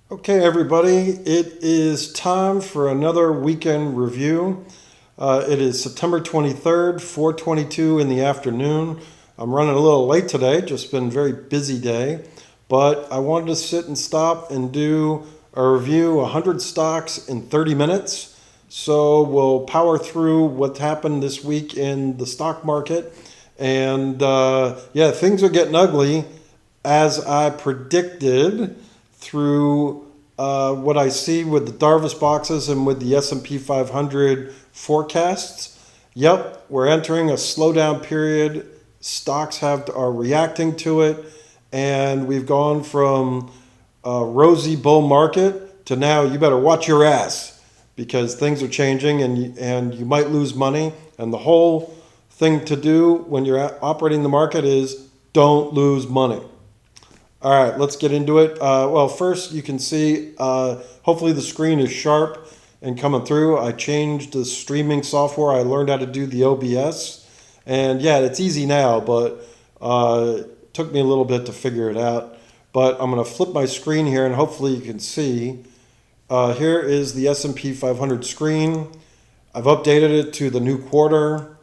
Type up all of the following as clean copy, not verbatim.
Okay, everybody, it is time for another weekend review. It is September 23rd, 4:22 in the afternoon. I'm running a little late today, just been a very busy day, but I wanted to sit and stop and do a review 100 stocks in 30 minutes. So we'll power through what happened this week in the stock market. And yeah, things are getting ugly as I predicted through what I see with the Darvas boxes and with the S&P 500 forecasts. Yep, we're entering a slowdown period. Stocks are reacting to it, and we've gone from a rosy bull market to now you better watch your ass because things are changing and you might lose money. And the whole thing to do when you're operating the market is don't lose money. All right, let's get into it. Well, first you can see, hopefully the screen is sharp and coming through. I changed the streaming software. I learned how to do the OBS. And yeah, it's easy now, but it took me a little bit to figure it out. But I'm going to flip my screen here and hopefully you can see. Here is the S&P 500 screen. I've updated it to the new quarter,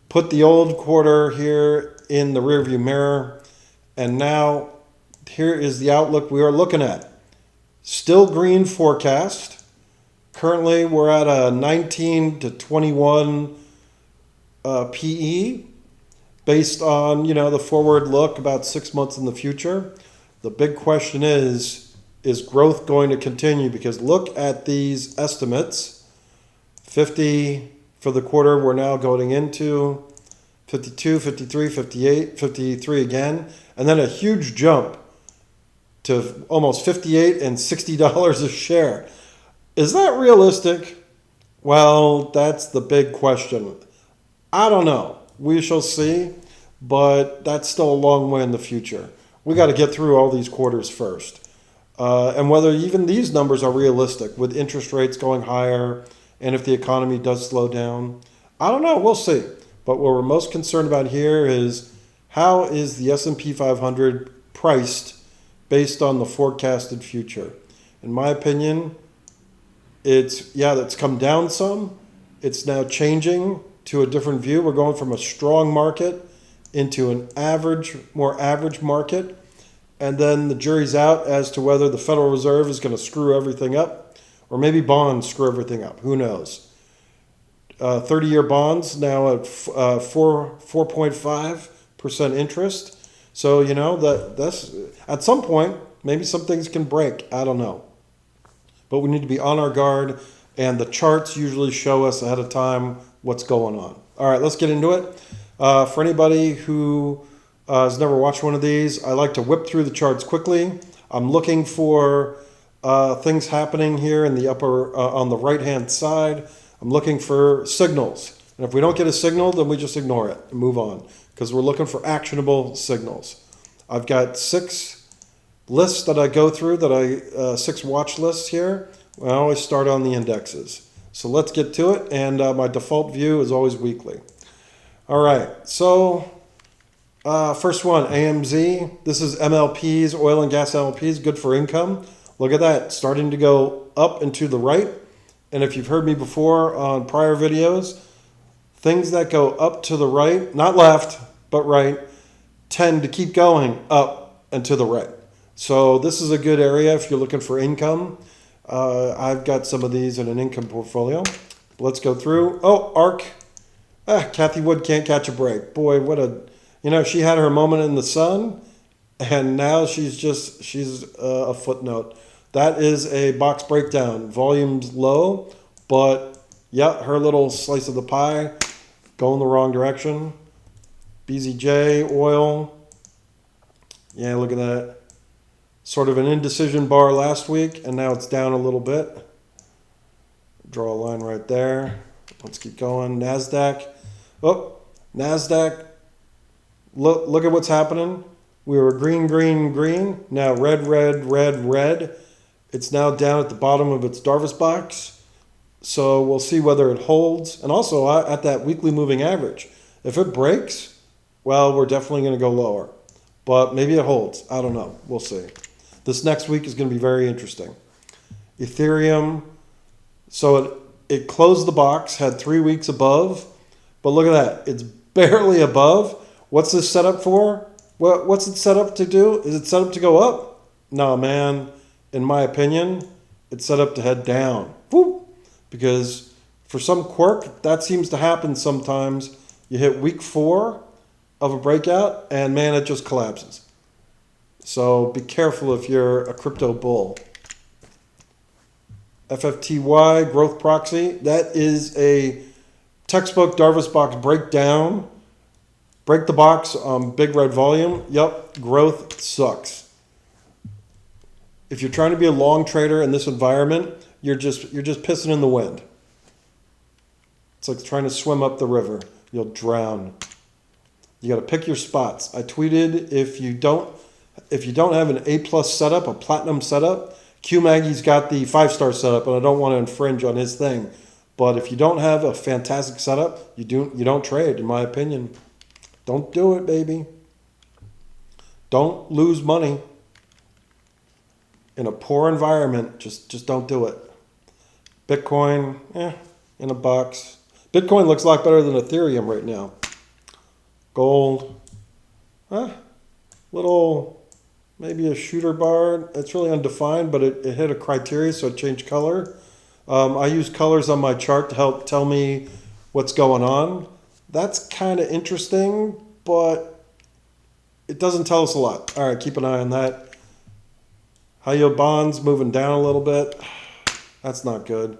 put the old quarter here in the rearview mirror, and now here is the outlook we are looking at. Still green forecast. Currently, we're at a 19 to 21 PE based on, the forward look about 6 months in the future. The big question is growth going to continue? Because look at these estimates. 50 for the quarter we're now going into, 52, 53, 58, 53 again, and then a huge jump to almost $58 and $60 a share. Is that realistic? Well, that's the big question. I don't know. We shall see, but that's still a long way in the future. We got to get through all these quarters first. And whether even these numbers are realistic with interest rates going higher and if the economy does slow down, I don't know. We'll see. But what we're most concerned about here is how is the S&P 500 priced based on the forecasted future. In my opinion, that's come down some. It's now changing to a different view. We're going from a strong market into an more average market. And then the jury's out as to whether the Federal Reserve is going to screw everything up or maybe bonds screw everything up. Who knows? 30-year bonds now at 4.5% interest. So, that's at some point, maybe some things can break. I don't know. But we need to be on our guard, and the charts usually show us ahead of time what's going on. All right, let's get into it. For anybody who has never watched one of these, I like to whip through the charts quickly. I'm looking for things happening here in the upper, on the right-hand side. I'm looking for signals. And if we don't get a signal, then we just ignore it and move on, because we're looking for actionable signals. I've got 6 lists that I go through, 6 watch lists here. I always start on the indexes. So let's get to it, and my default view is always weekly. All right, so first one, AMZ. This is MLPs, oil and gas MLPs, good for income. Look at that, starting to go up and to the right. And if you've heard me before on prior videos, things that go up to the right, not left, but right, tend to keep going up and to the right. So this is a good area if you're looking for income. I've got some of these in an income portfolio. Let's go through. Oh, ARC. Kathy Wood can't catch a break. Boy, she had her moment in the sun, and now she's a footnote. That is a box breakdown. Volume's low, but yeah, her little slice of the pie going the wrong direction. BZJ, oil. Yeah, look at that. Sort of an indecision bar last week, and now it's down a little bit. Draw a line right there. Let's keep going. NASDAQ. Oh, NASDAQ. Look at what's happening. We were green, green, green. Now red, red, red, red. It's now down at the bottom of its Darvas box. So we'll see whether it holds. And also at that weekly moving average. If it breaks, well, we're definitely going to go lower. But maybe it holds. I don't know. We'll see. This next week is going to be very interesting. Ethereum, so it closed the box, had 3 weeks above, but look at that. It's barely above. What's this set up for? What's it set up to do? Is it set up to go up? No, man. In my opinion, it's set up to head down. Whoop. Because for some quirk, that seems to happen sometimes. You hit week 4 of a breakout, and man, it just collapses. So be careful if you're a crypto bull. FFTY, growth proxy, that is a textbook Darvas box breakdown. Break the box on big red volume. Yep, growth sucks. If you're trying to be a long trader in this environment, you're just pissing in the wind. It's like trying to swim up the river. You'll drown. You got to pick your spots. I tweeted if you don't have an A+ setup, a platinum setup, Q Maggie's got the 5-star setup, and I don't want to infringe on his thing. But if you don't have a fantastic setup, you don't trade, in my opinion. Don't do it, baby. Don't lose money in a poor environment. Just don't do it. Bitcoin, in a box. Bitcoin looks a lot better than Ethereum right now. Gold, little, maybe a shooter bar. It's really undefined, but it hit a criteria, so it changed color. I use colors on my chart to help tell me what's going on. That's kind of interesting, but it doesn't tell us a lot. All right, keep an eye on that. High yield bonds moving down a little bit. That's not good.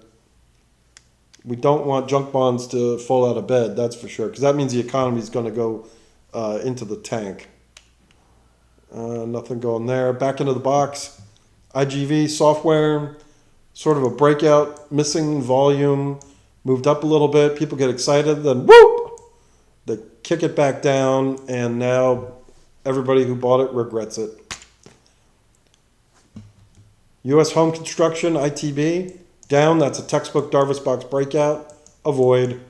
We don't want junk bonds to fall out of bed, that's for sure, because that means the economy is going to go into the tank. Nothing going there. Back into the box. IGV software, sort of a breakout, missing volume, moved up a little bit. People get excited, then whoop! They kick it back down, and now everybody who bought it regrets it. U.S. home construction, ITB, down. That's a textbook Darvas box breakout. Avoid.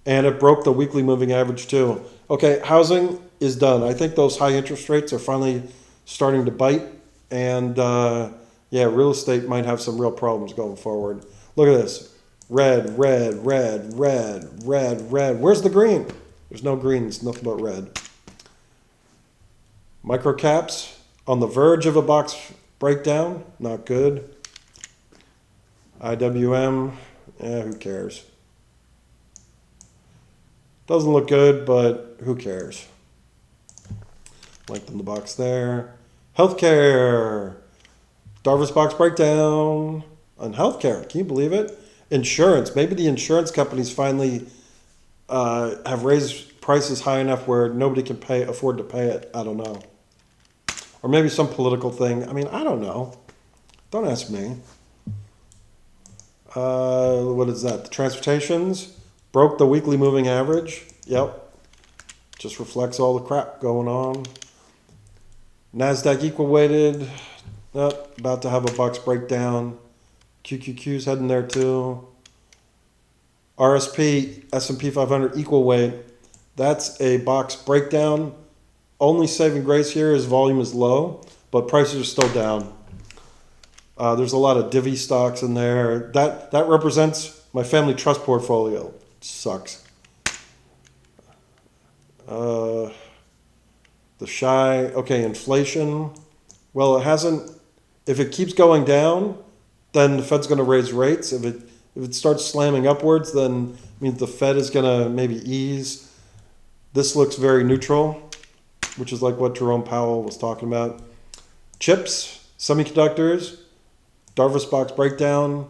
And it broke the weekly moving average too. Okay, housing is done. I think those high interest rates are finally starting to bite. And real estate might have some real problems going forward. Look at this. Red, red, red, red, red, red. Where's the green? There's no green. It's nothing but red. Microcaps on the verge of a box breakdown. Not good. IWM. Who cares? Doesn't look good, but who cares? Lengthen the box there. Healthcare. Darvas box breakdown on healthcare. Can you believe it? Insurance. Maybe the insurance companies finally have raised prices high enough where nobody can afford to pay it. I don't know. Or maybe some political thing. I mean, I don't know. Don't ask me. What is that? The transportations broke the weekly moving average. Yep. Just reflects all the crap going on. NASDAQ equal weighted. About to have a box breakdown. QQQ's heading there too. RSP, S&P 500 equal weight. That's a box breakdown. Only saving grace here is volume is low, but prices are still down. There's a lot of divvy stocks in there. That represents my family trust portfolio. It sucks. The shy, okay, inflation. Well, it hasn't. If it keeps going down, then the Fed's going to raise rates. If it starts slamming upwards, then it means the Fed is going to maybe ease. This looks very neutral, which is like what Jerome Powell was talking about. Chips, semiconductors, Darvas box breakdown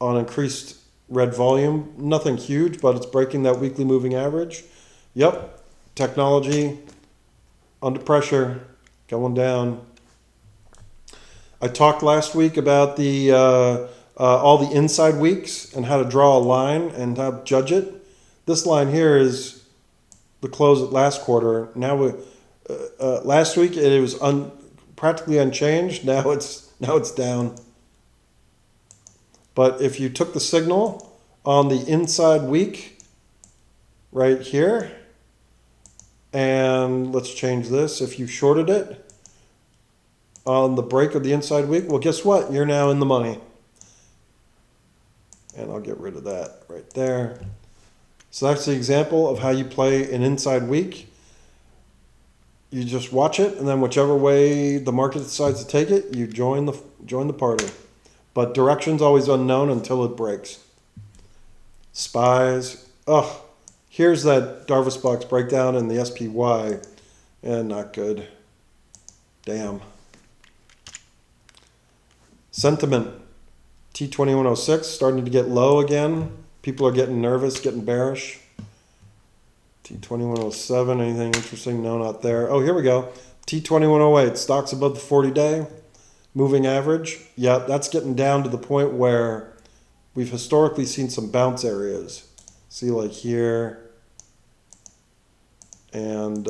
on increased red volume. Nothing huge, but it's breaking that weekly moving average. Yep, technology under pressure, going down. I talked last week about the all the inside weeks and how to draw a line and how to judge it. This line here is the close at last quarter. Now, last week it was practically unchanged. Now it's down. But if you took the signal on the inside week right here, and let's change this. If you shorted it, on the break of the inside week. Well, guess what? You're now in the money. And I'll get rid of that right there. So that's the example of how you play an inside week. You just watch it, and then whichever way the market decides to take it, you join the party. But direction's always unknown until it breaks. SPYs. Oh, here's that Darvas box breakdown in the SPY. And not good. Damn. Sentiment. T2106 starting to get low again. People are getting nervous, getting bearish. T2107, anything interesting? No, not there. Oh, here we go. T2108, stocks above the 40-day. Moving average. Yeah, that's getting down to the point where we've historically seen some bounce areas. See, like here and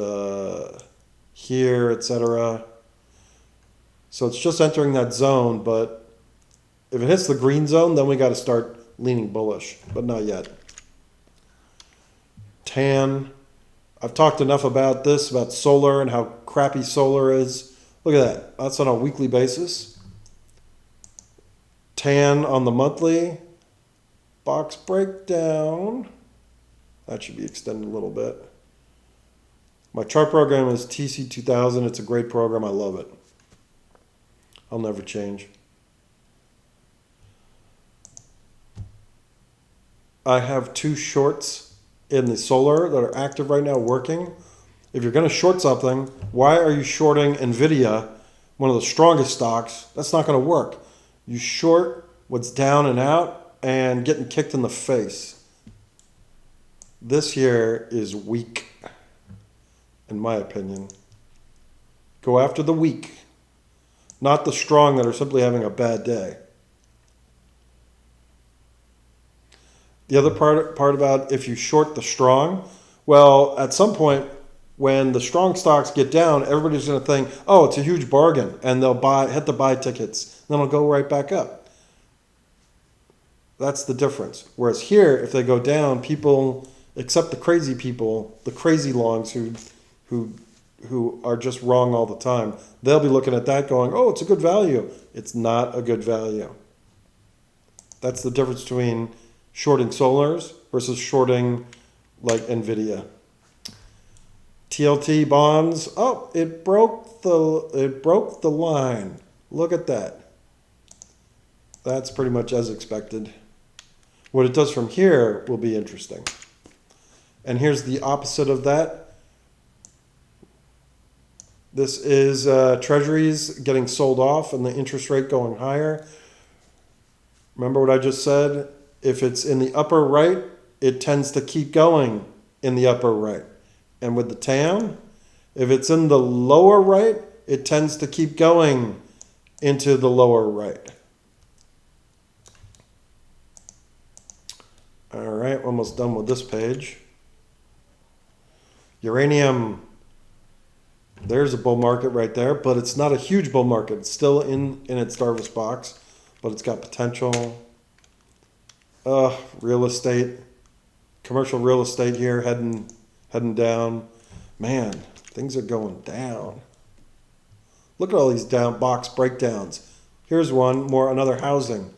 here, etc. So it's just entering that zone, but if it hits the green zone, then we got to start leaning bullish, but not yet. TAN. I've talked enough about this, about solar and how crappy solar is. Look at that. That's on a weekly basis. TAN on the monthly. Box breakdown. That should be extended a little bit. My chart program is TC2000. It's a great program. I love it. I'll never change. I have 2 shorts in the solar that are active right now working. If you're going to short something, why are you shorting NVIDIA, one of the strongest stocks? That's not going to work. You short what's down and out and getting kicked in the face. This here is weak, in my opinion. Go after the weak, not the strong that are simply having a bad day. The other part about if you short the strong, well, at some point when the strong stocks get down, everybody's going to think, oh, it's a huge bargain, and they'll hit the buy tickets. Then it'll go right back up. That's the difference. Whereas here, if they go down, people, except the crazy people, the crazy longs who are just wrong all the time, they'll be looking at that going, oh, it's a good value. It's not a good value. That's the difference between shorting solars versus shorting like NVIDIA. TLT bonds. Oh, it broke the line. Look at that. That's pretty much as expected. What it does from here will be interesting. And here's the opposite of that. This is treasuries getting sold off and the interest rate going higher. Remember what I just said? If it's in the upper right, it tends to keep going in the upper right. And with the TAN, if it's in the lower right, it tends to keep going into the lower right. All right, almost done with this page. Uranium, there's a bull market right there, but it's not a huge bull market. It's still in its Darvas box, but it's got potential. Real estate, commercial real estate here heading down. Man, things are going down. Look at all these down box breakdowns. Here's one more, another housing.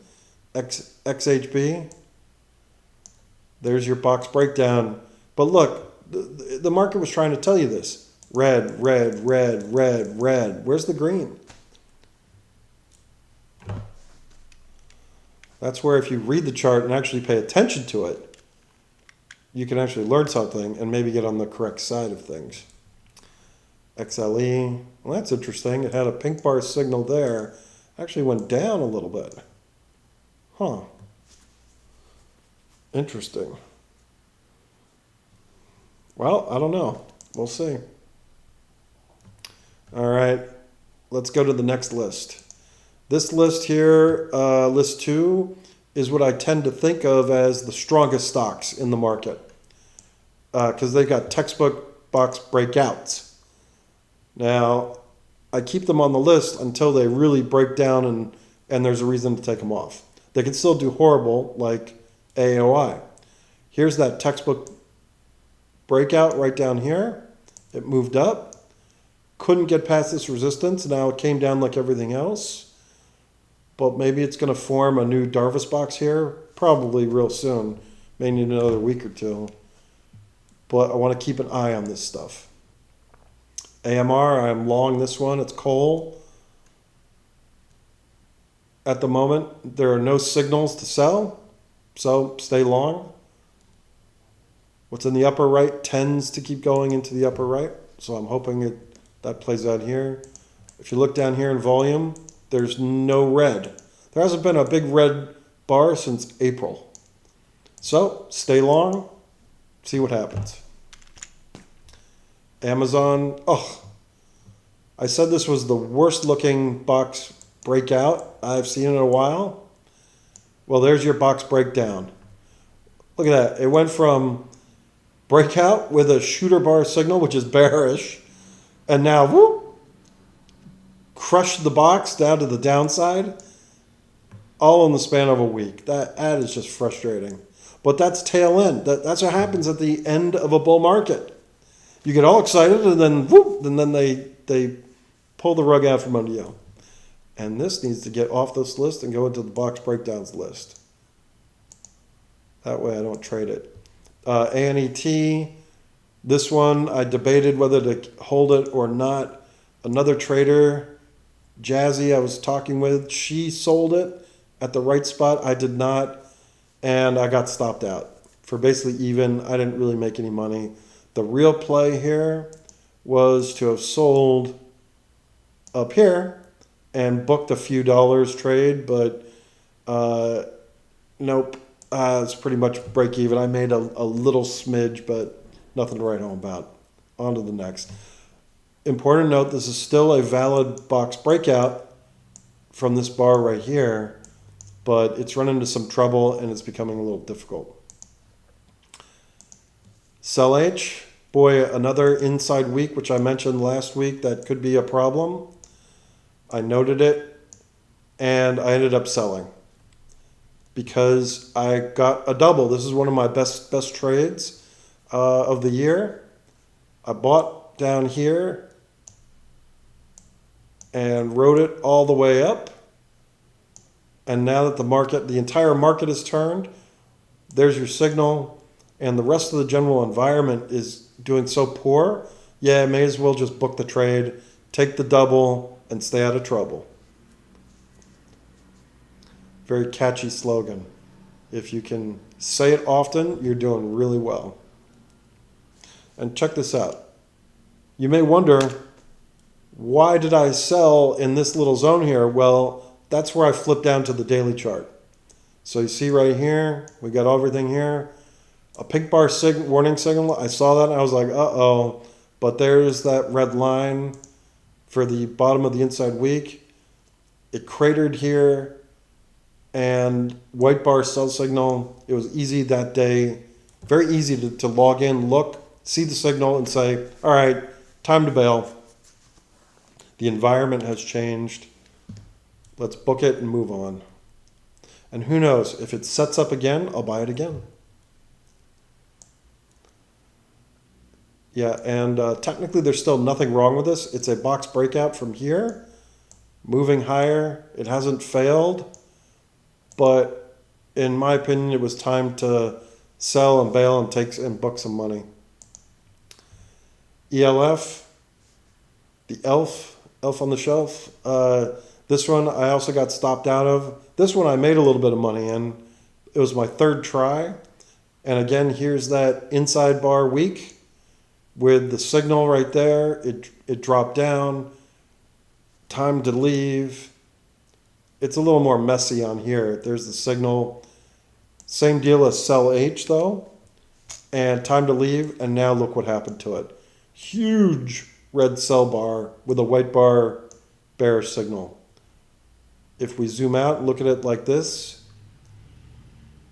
XHB. There's your box breakdown. But look, the market was trying to tell you this. Red, red, red, red, red. Where's the green? That's where if you read the chart and actually pay attention to it, you can actually learn something and maybe get on the correct side of things. XLE, well, that's interesting. It had a pink bar signal there. Actually went down a little bit. Huh. Interesting. Well, I don't know. We'll see. All right, let's go to the next list. This list here, list 2, is what I tend to think of as the strongest stocks in the market because they've got textbook box breakouts. Now, I keep them on the list until they really break down and there's a reason to take them off. They can still do horrible like AOI. Here's that textbook breakout right down here. It moved up. couldn't get past this resistance. Now it came down like everything else. But maybe it's going to form a new Darvas box here. Probably real soon. May need another week or two. But I want to keep an eye on this stuff. AMR, I'm long this one. It's coal. At the moment, there are no signals to sell. So stay long. What's in the upper right tends to keep going into the upper right. So I'm hoping that plays out here. If you look down here in volume, there's no red. There hasn't been a big red bar since April. So stay long, see what happens. Amazon, I said this was the worst looking box breakout I've seen in a while. Well, there's your box breakdown. Look at that. It went from breakout with a shooter bar signal, which is bearish, and now whoop, crushed the box down to the downside, all in the span of a week. That is just frustrating. But that's tail end. That's what happens at the end of a bull market. You get all excited, and then whoop, and then they pull the rug out from under you. And this needs to get off this list and go into the box breakdowns list. That way I don't trade it. ANET, this one I debated whether to hold it or not. Another trader, Jazzy, I was talking with, she sold it at the right spot. I did not, and I got stopped out for basically even. I didn't really make any money. The real play here was to have sold up here and booked a few dollars trade, but nope. It's pretty much break even. I made a little smidge, but nothing to write home about. On to the next. Important note, this is still a valid box breakout from this bar right here, but it's run into some trouble and it's becoming a little difficult. Sell H, boy, another inside week, which I mentioned last week, that could be a problem. I noted it and I ended up selling because I got a double. This is one of my best trades of the year. I bought down here and rode it all the way up. And now that the entire market has turned, there's your signal, and the rest of the general environment is doing so poor, yeah, may as well just book the trade, take the double, and stay out of trouble. Very catchy slogan. If you can say it often, you're doing really well. And check this out. You may wonder, why did I sell in this little zone here? Well, that's where I flipped down to the daily chart. So you see right here, we got everything here. A pink bar warning signal, I saw that and I was like, uh-oh. But there's that red line for the bottom of the inside week. It cratered here, and white bar sell signal. It was easy that day, very easy to log in, look, see the signal, and say, all right, time to bail. The environment has changed. Let's book it and move on. And who knows, if it sets up again, I'll buy it again. Yeah, and technically there's still nothing wrong with this. It's a box breakout from here, moving higher. It hasn't failed, but in my opinion, it was time to sell and bail and book some money. ELF, the elf on the shelf. This one I also got stopped out of. This one I made a little bit of money in. It was my third try. And again, here's that inside bar week with the signal right there. It dropped down. Time to leave. It's a little more messy on here. There's the signal. Same deal as sell H though. And time to leave. And now look what happened to it. Huge red sell bar with a white bar bearish signal. If we zoom out and look at it like this,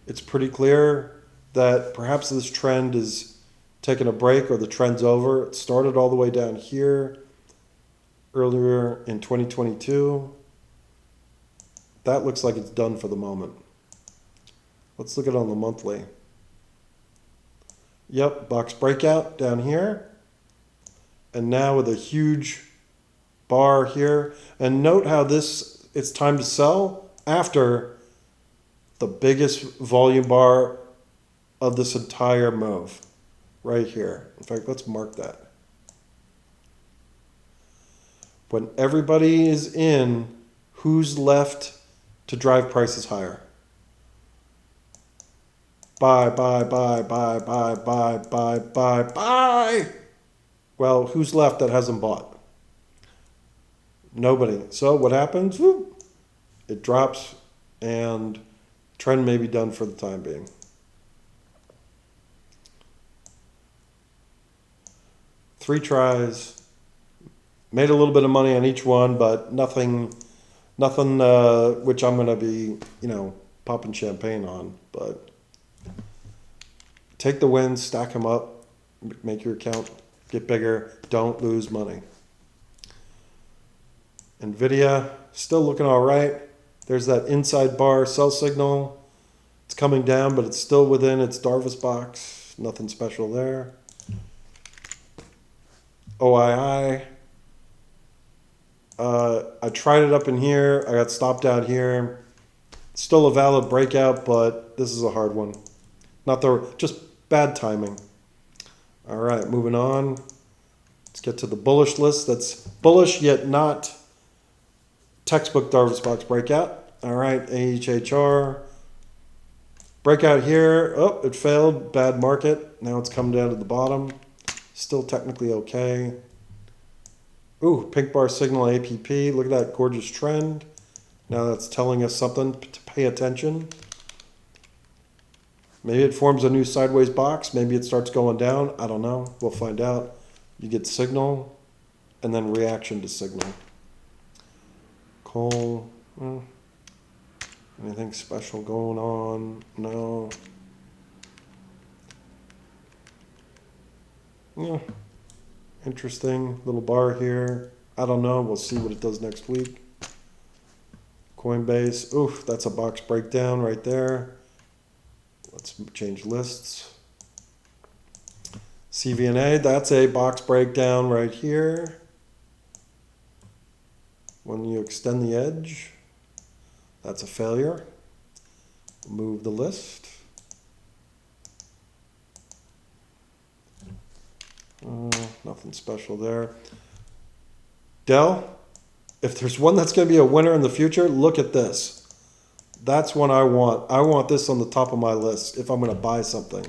it's pretty clear that perhaps this trend is taking a break or the trend's over. It started all the way down here earlier in 2022. That looks like it's done for the moment. Let's look at it on the monthly. Yep, box breakout down here. And now with a huge bar here. And note how it's time to sell after the biggest volume bar of this entire move right here. In fact, let's mark that. When everybody is in, who's left to drive prices higher? Buy, buy, buy, buy, buy, buy, buy, buy, buy. Well, who's left that hasn't bought? Nobody. So what happens? Whoop, it drops and trend may be done for the time being. Three tries. Made a little bit of money on each one, but nothing which I'm going to be, popping champagne on. But take the wins, stack them up, make your account get bigger. Don't lose money. NVIDIA, still looking all right. There's that inside bar sell signal. It's coming down, but it's still within its Darvas box. Nothing special there. OII. I tried it up in here. I got stopped out here. Still a valid breakout, but this is a hard one. Just bad timing. All right, moving on. Let's get to the bullish list. That's bullish yet not textbook Darvas box breakout. All right, AHHR. Breakout here. Oh, it failed. Bad market. Now it's come down to the bottom. Still technically okay. Ooh, pink bar signal APP. Look at that gorgeous trend. Now that's telling us something to pay attention. Maybe it forms a new sideways box. Maybe it starts going down. I don't know. We'll find out. You get signal and then reaction to signal. Coal. Anything special going on? No. Yeah. Interesting little bar here. I don't know. We'll see what it does next week. Coinbase. Oof, that's a box breakdown right there. Let's change lists. CVNA, that's a box breakdown right here. When you extend the edge, that's a failure. Move the list. Nothing special there. Dell, if there's one that's going to be a winner in the future, look at this. That's one I want. I want this on the top of my list if I'm going to buy something.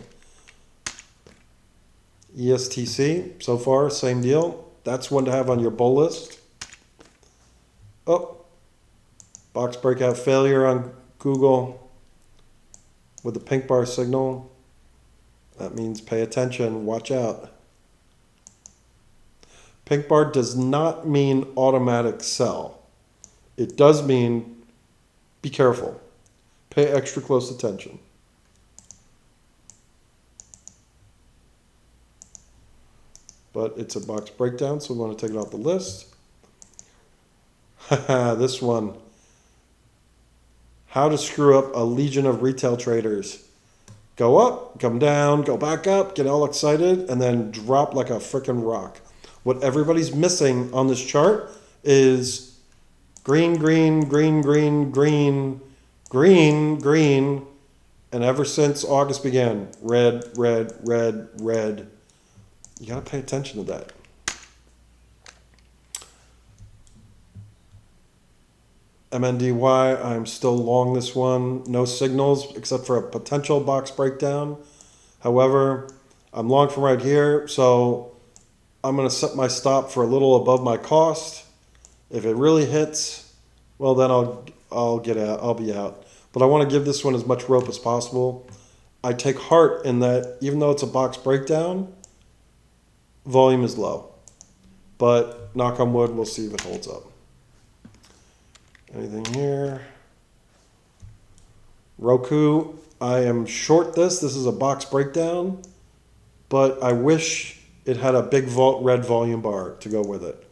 ESTC, so far, same deal. That's one to have on your bull list. Oh, box breakout failure on Google with the pink bar signal. That means pay attention, watch out. Pink bar does not mean automatic sell. It does mean be careful. Pay extra close attention. But it's a box breakdown, so we want to take it off the list. This one. How to screw up a legion of retail traders. Go up, come down, go back up, get all excited, and then drop like a freaking rock. What everybody's missing on this chart is green, green, green, green, green, green, green, and ever since August began, red, red, red, red. You got to pay attention to that. MNDY, I'm still long this one. No signals except for a potential box breakdown. However, I'm long from right here, so I'm going to set my stop for a little above my cost. If it really hits, well, then I'll get out. I'll be out. But I want to give this one as much rope as possible. I take heart in that even though it's a box breakdown, volume is low. But knock on wood, we'll see if it holds up. Anything here? Roku, I am short this. This is a box breakdown, but I wish it had a big red volume bar to go with it.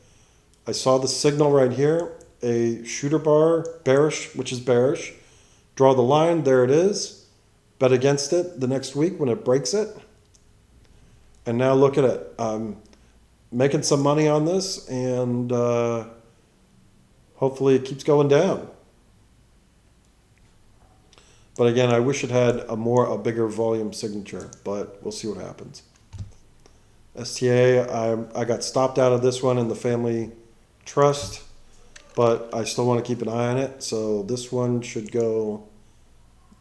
I saw the signal right here, a shooter bar, bearish, which is bearish. Draw the line, there it is. Bet against it the next week when it breaks it. And now look at it. making some money on this, and hopefully it keeps going down. But again, I wish it had a bigger volume signature, but we'll see what happens. STA, I got stopped out of this one in the family trust, but I still want to keep an eye on it. So this one should go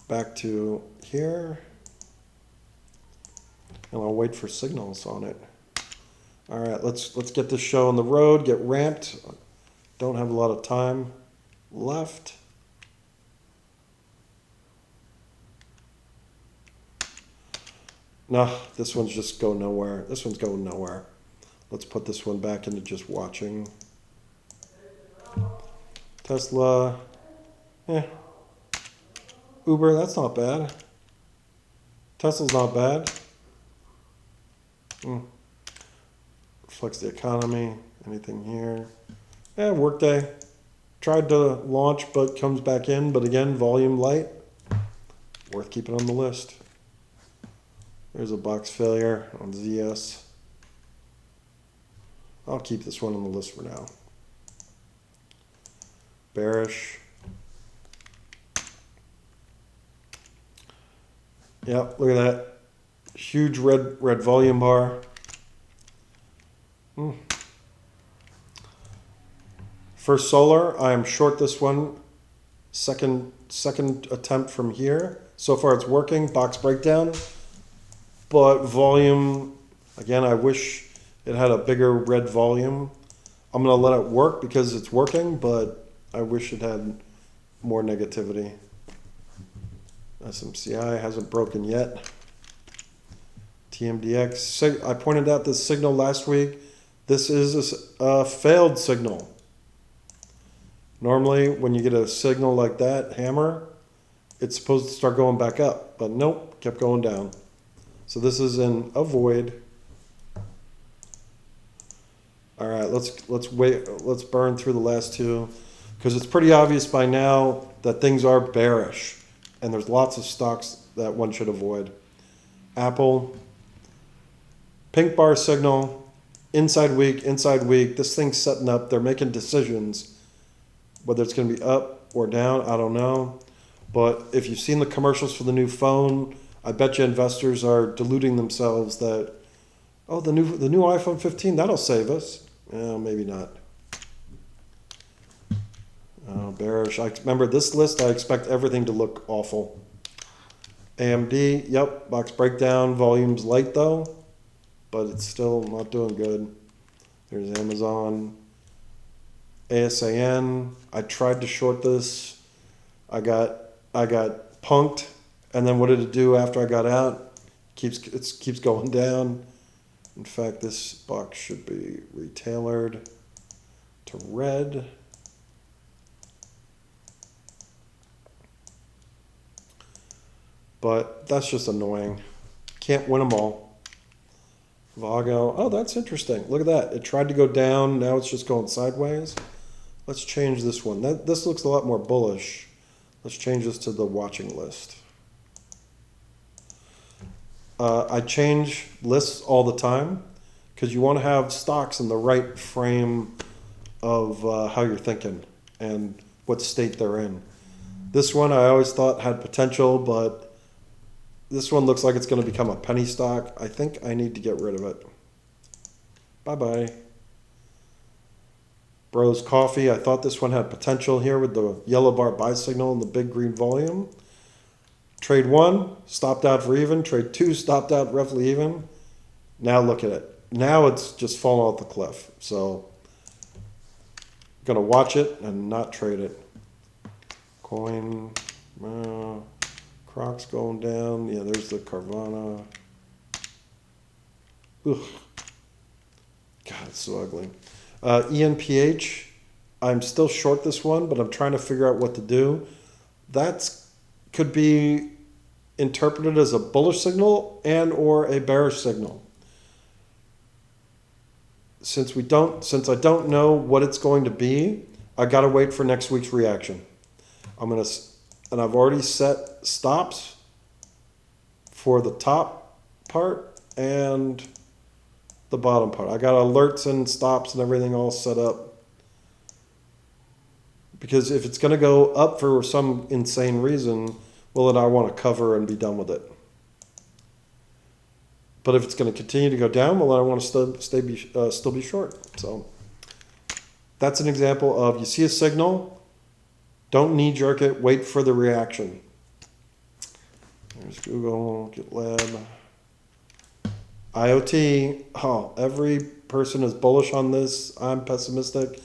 back to here, and I'll wait for signals on it. All right, let's get this show on the road, get ramped. Don't have a lot of time left. No, this one's just going nowhere. This one's going nowhere. Let's put this one back into just watching. Tesla. Uber, that's not bad. Tesla's not bad. Reflects the economy. Anything here? Workday. Tried to launch, but comes back in. But again, volume light. Worth keeping on the list. There's a box failure on ZS. I'll keep this one on the list for now. Bearish. Yep, look at that. Huge red volume bar. First solar, I am short this one. Second attempt from here. So far it's working. Box breakdown. But volume, again, I wish it had a bigger red volume. I'm going to let it work because it's working, but I wish it had more negativity. SMCI hasn't broken yet. TMDX, I pointed out this signal last week. This is a failed signal. Normally, when you get a signal like that, hammer, it's supposed to start going back up. But nope, kept going down. So this is in a void. All right, let's wait. Let's burn through the last two, because it's pretty obvious by now that things are bearish, and there's lots of stocks that one should avoid. Apple, pink bar signal, inside week. This thing's setting up. They're making decisions, whether it's going to be up or down. I don't know, but if you've seen the commercials for the new phone, I bet you investors are deluding themselves that, oh, the new iPhone 15, that'll save us. Well, maybe not. Oh, bearish. I remember this list, I expect everything to look awful. AMD, yep, box breakdown, volume's light though, but it's still not doing good. There's Amazon. ASAN, I tried to short this. I got punked. And then what did it do after I got out? It keeps going down. In fact, this box should be retailored to red. But that's just annoying. Can't win them all. Vago, oh, that's interesting. Look at that. It tried to go down. Now it's just going sideways. Let's change this one. This looks a lot more bullish. Let's change this to the watching list. I change lists all the time because you want to have stocks in the right frame of how you're thinking and what state they're in. This one I always thought had potential, but this one looks like it's going to become a penny stock. I think I need to get rid of it. Bye-bye. Bros Coffee, I thought this one had potential here with the yellow bar buy signal and the big green volume. Trade 1, stopped out for even. Trade 2, stopped out roughly even. Now look at it. Now it's just fallen off the cliff. So, going to watch it and not trade it. Coin, Crocs going down. Yeah, there's the Carvana. Ugh. God, it's so ugly. ENPH, I'm still short this one, but I'm trying to figure out what to do. That could be interpreted as a bullish signal and or a bearish signal. Since I don't know what it's going to be, I got to wait for next week's reaction. And I've already set stops for the top part and the bottom part. I got alerts and stops and everything all set up. Because if it's going to go up for some insane reason, well, then I want to cover and be done with it. But if it's going to continue to go down, well, then I want to still be short. So that's an example of, you see a signal, don't knee jerk it, wait for the reaction. There's Google, GitLab, IoT. Oh, every person is bullish on this. I'm pessimistic.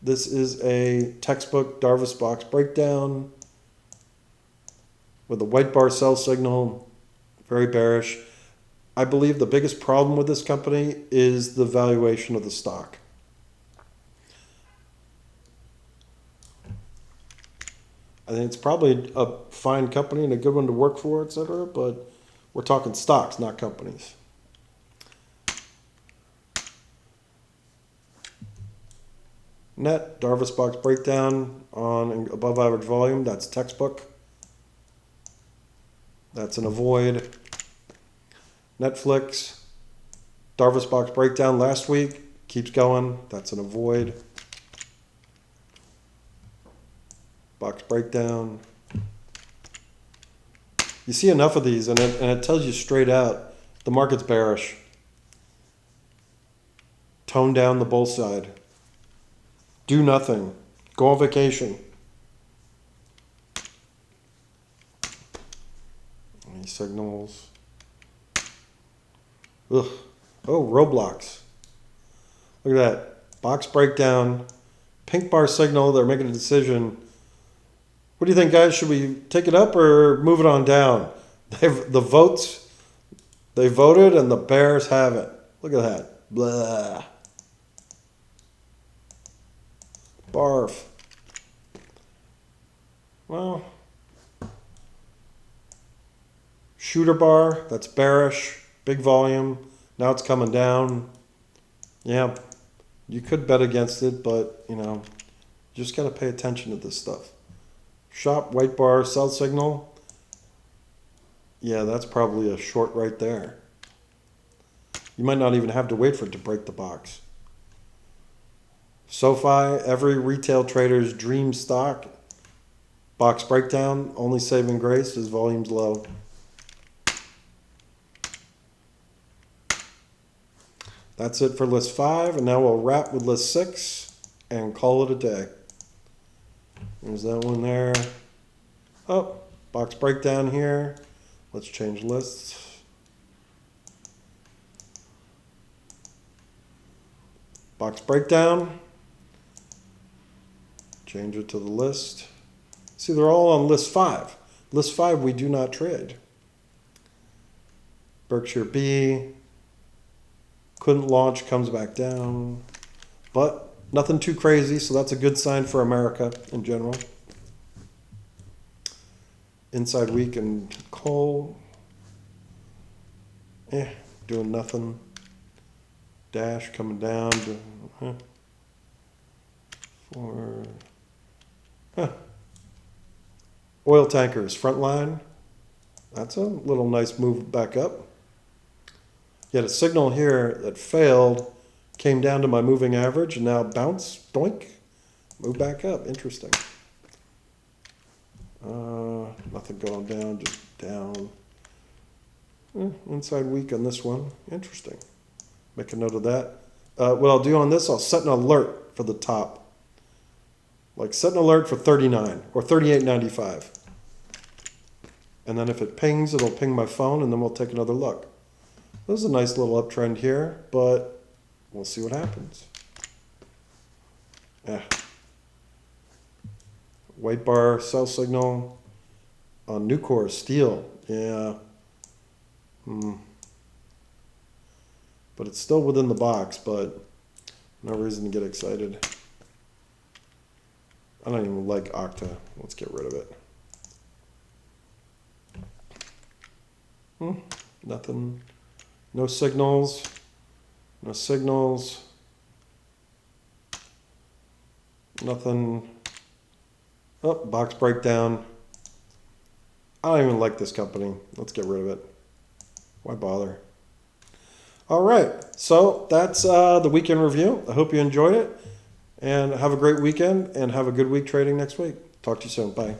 This is a textbook Darvas box breakdown with a white bar sell signal, very bearish. I believe the biggest problem with this company is the valuation of the stock. I think it's probably a fine company and a good one to work for, etc. But we're talking stocks, not companies. Net, Darvas box breakdown on above average volume. That's textbook. That's an avoid. Netflix, Darvas box breakdown last week. Keeps going. That's an avoid. Box breakdown. You see enough of these and it tells you straight out the market's bearish. Tone down the bull side. Do nothing. Go on vacation. Any signals? Ugh. Oh, Roblox. Look at that. Box breakdown. Pink bar signal. They're making a decision. What do you think, guys? Should we take it up or move it on down? The votes, they voted and the bears have it. Look at that. Blah. Barf. Well, shooter bar, that's bearish, big volume. Now it's coming down. Yeah, you could bet against it, but you know, you just got to pay attention to this stuff. Shop, white bar, sell signal. Yeah, that's probably a short right there. You might not even have to wait for it to break the box. SoFi, every retail trader's dream stock. Box breakdown, only saving grace is volume's low. That's it for list 5, and now we'll wrap with list 6 and call it a day. There's that one there. Oh, box breakdown here. Let's change lists. Box breakdown. Change it to the list. See, they're all on list 5. List 5 we do not trade. Berkshire B. Couldn't launch, comes back down. But nothing too crazy, so that's a good sign for America in general. Inside week and coal. Doing nothing. Dash coming down. Oil tankers, front line. That's a little nice move back up. You had a signal here that failed, came down to my moving average, and now bounce, doink, move back up. Interesting. Nothing going down, just down. Inside week on this one. Interesting. Make a note of that. What I'll do on this, I'll set an alert for the top. Like set an alert for 39 or 38.95. And then if it pings, it'll ping my phone, and then we'll take another look. This is a nice little uptrend here, but we'll see what happens. White bar, sell signal on Nucor steel. Yeah. But it's still within the box, but no reason to get excited. I don't even like Okta. Let's get rid of it. Nothing. No signals. No signals. Nothing. Oh, box breakdown. I don't even like this company. Let's get rid of it. Why bother? All right. So that's the weekend review. I hope you enjoyed it. And have a great weekend and have a good week trading next week. Talk to you soon. Bye.